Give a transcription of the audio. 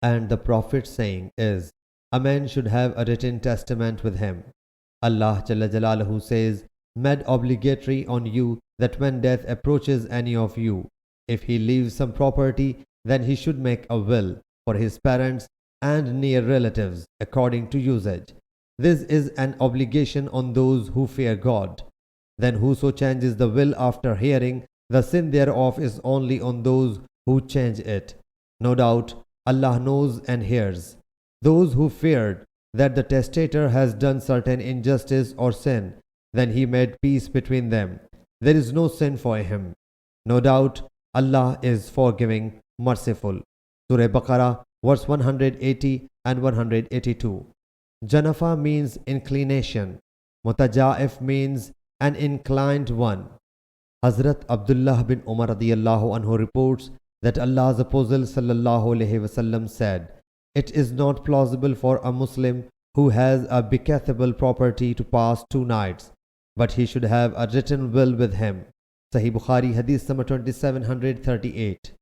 And the Prophet's saying is, a man should have a written testament with him. Allah Jalla Jalaluhu says, made obligatory on you that when death approaches any of you, if he leaves some property, then he should make a will for his parents and near relatives according to usage. This is an obligation on those who fear God. Then whoso changes the will after hearing, the sin thereof is only on those who change it. No doubt, Allah knows and hears. Those who feared that the testator has done certain injustice or sin, then he made peace between them. There is no sin for him. No doubt, Allah is forgiving, merciful. Surah Baqarah, verse 180 and 182. Janafa means inclination. Mutaja'if means an inclined one. Hazrat Abdullah bin Umar radiyallahu anhu reports that Allah's Apostle sallallahu alaihi wasallam said, it is not plausible for a Muslim who has a bequeathable property to pass 2 nights, but he should have a written will with him. Sahih Bukhari Hadith number 2738.